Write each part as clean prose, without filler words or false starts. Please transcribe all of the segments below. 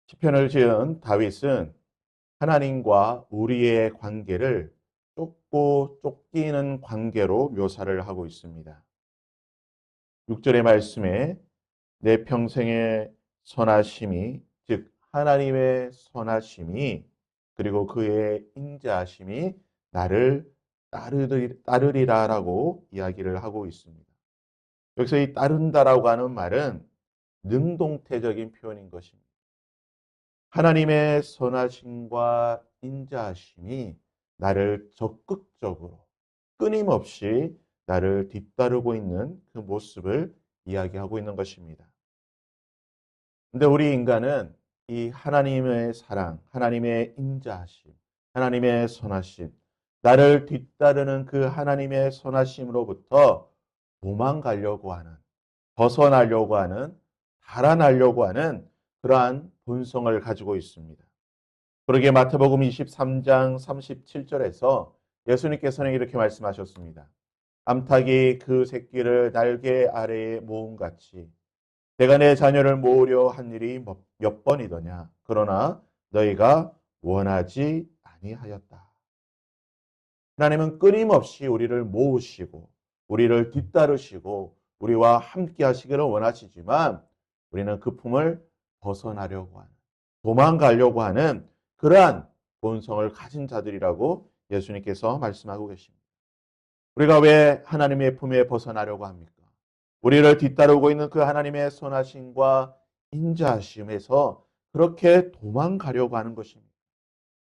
시편을 지은 다윗은 하나님과 우리의 관계를 쫓고 쫓기는 관계로 묘사를 하고 있습니다. 6절의 말씀에 내 평생의 선하심이, 즉 하나님의 선하심이 그리고 그의 인자하심이 나를 따르리라라고 이야기를 하고 있습니다. 여기서 이 따른다라고 하는 말은 능동태적인 표현인 것입니다. 하나님의 선하심과 인자하심이 나를 적극적으로 끊임없이 나를 뒤따르고 있는 그 모습을 이야기하고 있는 것입니다. 근데 우리 인간은 이 하나님의 사랑, 하나님의 인자하심, 하나님의 선하심, 나를 뒤따르는 그 하나님의 선하심으로부터 도망가려고 하는, 벗어나려고 하는, 달아나려고 하는 그러한 본성을 가지고 있습니다. 그러기에 마태복음 23장 37절에서 예수님께서는 이렇게 말씀하셨습니다. 암탉이 그 새끼를 날개 아래에 모음같이 내가 내 자녀를 모으려 한 일이 몇 번이더냐. 그러나 너희가 원하지 아니하였다. 하나님은 끊임없이 우리를 모으시고 우리를 뒤따르시고 우리와 함께 하시기를 원하시지만 우리는 그 품을 벗어나려고 하는, 도망가려고 하는 그러한 본성을 가진 자들이라고 예수님께서 말씀하고 계십니다. 우리가 왜 하나님의 품에 벗어나려고 합니까? 우리를 뒤따르고 있는 그 하나님의 선하심과 인자하심에서 그렇게 도망가려고 하는 것입니다.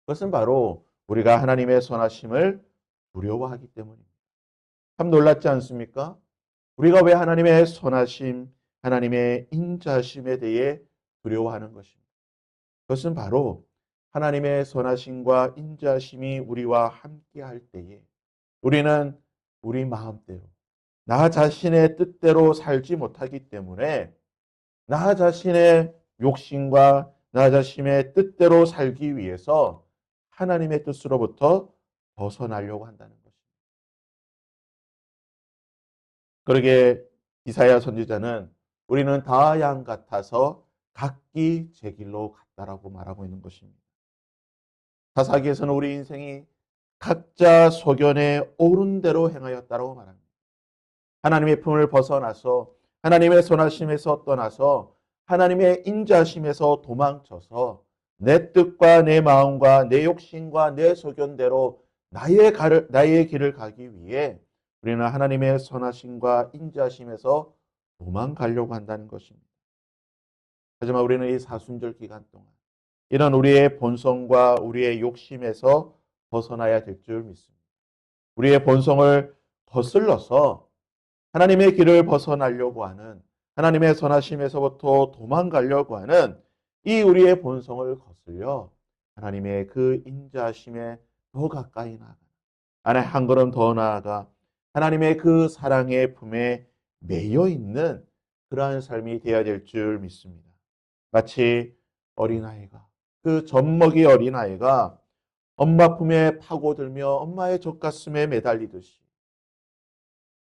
그것은 바로 우리가 하나님의 선하심을 두려워하기 때문입니다. 참 놀랍지 않습니까? 우리가 왜 하나님의 선하심, 하나님의 인자심에 대해 두려워하는 것입니다. 그것은 바로 하나님의 선하심과 인자심이 우리와 함께 할 때에 우리는 우리 마음대로, 나 자신의 뜻대로 살지 못하기 때문에 나 자신의 욕심과 나 자신의 뜻대로 살기 위해서 하나님의 뜻으로부터 벗어나려고 한다는 것입니다. 그러게 이사야 선지자는 우리는 다 양 같아서 각기 제 길로 갔다라고 말하고 있는 것입니다. 사사기에서는 우리 인생이 각자 소견에 옳은 대로 행하였다라고 말합니다. 하나님의 품을 벗어나서 하나님의 선하심에서 떠나서 하나님의 인자심에서 도망쳐서 내 뜻과 내 마음과 내 욕심과 내 소견대로 나의 길을 가기 위해 우리는 하나님의 선하심과 인자심에서 도망가려고 한다는 것입니다. 하지만 우리는 이 사순절 기간 동안 이런 우리의 본성과 우리의 욕심에서 벗어나야 될 줄 믿습니다. 우리의 본성을 거슬러서 하나님의 길을 벗어나려고 하는, 하나님의 선하심에서부터 도망가려고 하는 이 우리의 본성을 거슬려 하나님의 그 인자심에 더 가까이 나아가, 안에 한 걸음 더 나아가 하나님의 그 사랑의 품에 매여 있는 그러한 삶이 되어야 될 줄 믿습니다. 마치 어린아이가, 그 젖먹이 어린아이가 엄마 품에 파고들며 엄마의 젖가슴에 매달리듯이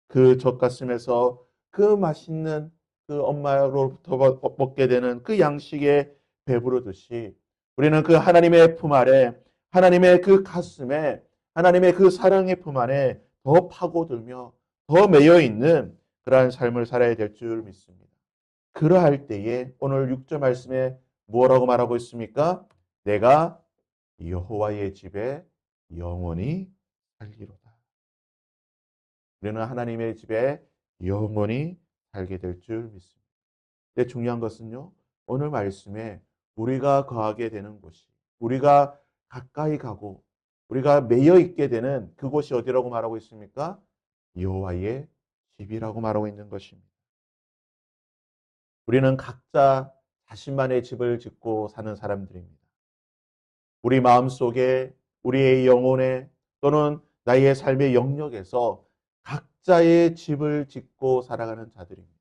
그 젖가슴에서 그 맛있는 그 엄마로부터 먹게 되는 그 양식에 배부르듯이 우리는 그 하나님의 품 아래, 하나님의 그 가슴에, 하나님의 그 사랑의 품 안에 더 파고들며 더 매여 있는 그러한 삶을 살아야 될 줄 믿습니다. 그러할 때에 오늘 6절 말씀에 뭐라고 말하고 있습니까? 내가 여호와의 집에 영원히 살리로다. 우리는 하나님의 집에 영원히 살게 될 줄 믿습니다. 근데 중요한 것은요, 오늘 말씀에 우리가 거하게 되는 곳이, 우리가 가까이 가고 우리가 매여 있게 되는 그곳이 어디라고 말하고 있습니까? 여호와의 집이라고 말하고 있는 것입니다. 우리는 각자 자신만의 집을 짓고 사는 사람들입니다. 우리 마음속에, 우리의 영혼에 또는 나의 삶의 영역에서 각자의 집을 짓고 살아가는 자들입니다.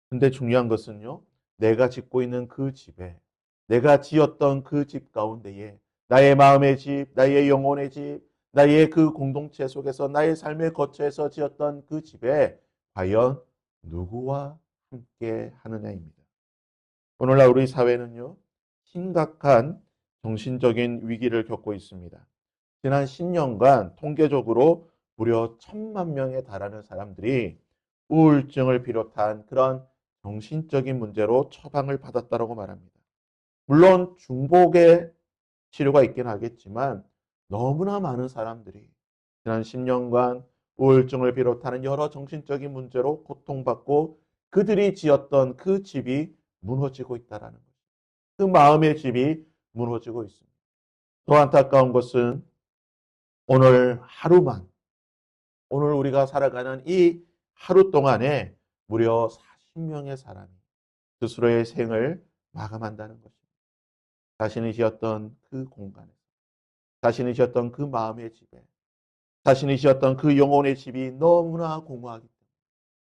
근데 중요한 것은요, 내가 짓고 있는 그 집에, 내가 지었던 그 집 가운데에 나의 마음의 집, 나의 영혼의 집, 나의 그 공동체 속에서 나의 삶의 거처에서 지었던 그 집에 과연 누구와 함께 하느냐입니다. 오늘날 우리 사회는요, 심각한 정신적인 위기를 겪고 있습니다. 지난 10년간 통계적으로 무려 1,000만 명에 달하는 사람들이 우울증을 비롯한 그런 정신적인 문제로 처방을 받았다고 말합니다. 물론 중복의 치료가 있긴 하겠지만 너무나 많은 사람들이 지난 10년간 우울증을 비롯하는 여러 정신적인 문제로 고통받고 그들이 지었던 그 집이 무너지고 있다는 것. 그 마음의 집이 무너지고 있습니다. 더 안타까운 것은 오늘 하루만, 오늘 우리가 살아가는 이 하루 동안에 무려 40명의 사람이 스스로의 생을 마감한다는 것입니다. 자신이 지었던 그 공간에, 자신이 지었던 그 마음의 집에, 자신이 지었던 그 영혼의 집이 너무나 공허하기 때문에,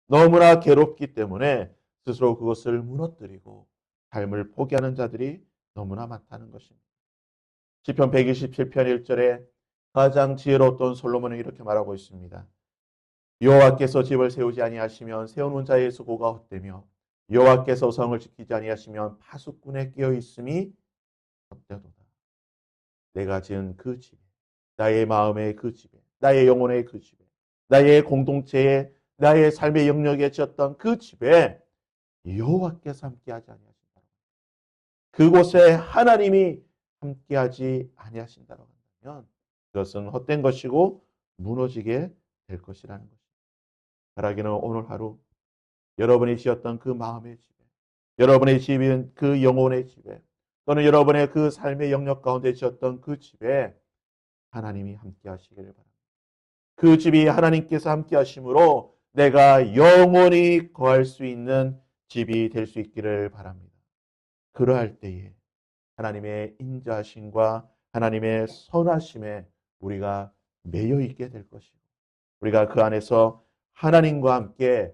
너무나 괴롭기 때문에 스스로 그것을 무너뜨리고 삶을 포기하는 자들이 너무나 많다는 것입니다. 시편 127편 1절에 가장 지혜로웠던 솔로몬은 이렇게 말하고 있습니다. 여호와께서 집을 세우지 아니하시면 세우는 자의 수고가 헛되며 여호와께서 성을 지키지 아니하시면 파수꾼의 깨어 있음이 헛되도다. 내가 지은 그 집에, 나의 마음의 그 집에, 나의 영혼의 그 집에, 나의 공동체에, 나의 삶의 영역에 지었던 그 집에 여호와께서 함께하지 아니하신다. 그곳에 하나님이 함께하지 아니하신다고 한다면 그것은 헛된 것이고 무너지게 될 것이라는 것입니다. 바라기는 오늘 하루 여러분이 지었던 그 마음의 집에, 여러분의 집인 그 영혼의 집에, 또는 여러분의 그 삶의 영역 가운데 지었던 그 집에 하나님이 함께 하시기를 바랍니다. 그 집이 하나님께서 함께 하심으로 내가 영원히 거할 수 있는 집이 될 수 있기를 바랍니다. 그러할 때에 하나님의 인자하심과 하나님의 선하심에 우리가 매여 있게 될 것이고 우리가 그 안에서 하나님과 함께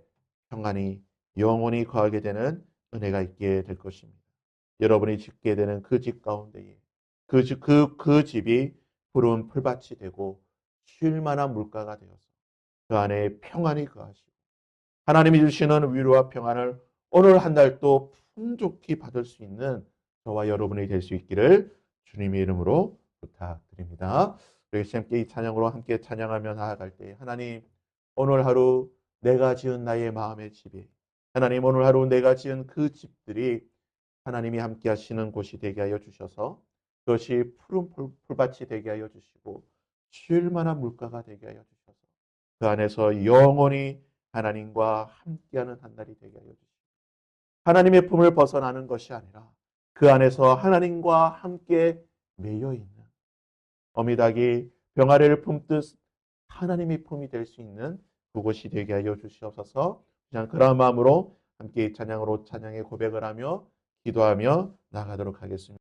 평안히 영원히 거하게 되는 은혜가 있게 될 것입니다. 여러분이 짓게 되는 그 집 가운데에 그 집이 푸른 풀밭이 되고 쉴 만한 물가가 되어서 그 안에 평안히 거하시고 하나님이 주시는 위로와 평안을 오늘 한 달도 풍족히 받을 수 있는 저와 여러분이 될 수 있기를 주님의 이름으로 부탁드립니다. 우리 함께 이 찬양으로 함께 찬양하며 나아갈 때 하나님 오늘 하루 내가 지은 나의 마음의 집에 하나님 오늘 하루 내가 지은 그 집들이 하나님이 함께 하시는 곳이 되게 하여 주셔서 그것이 푸른 풀밭이 되게 하여 주시고 쉴 만한 물가가 되게 하여 주셔서 그 안에서 영원히 하나님과 함께하는 한 날이 되게 하여 주시고 하나님의 품을 벗어나는 것이 아니라 그 안에서 하나님과 함께 매여 있는 어미닭이 병아리를 품듯 하나님의 품이 될 수 있는 그곳이 되게 하여 주시옵소서. 그냥 그런 마음으로 함께 찬양으로 찬양의 고백을 하며 기도하며 나가도록 하겠습니다.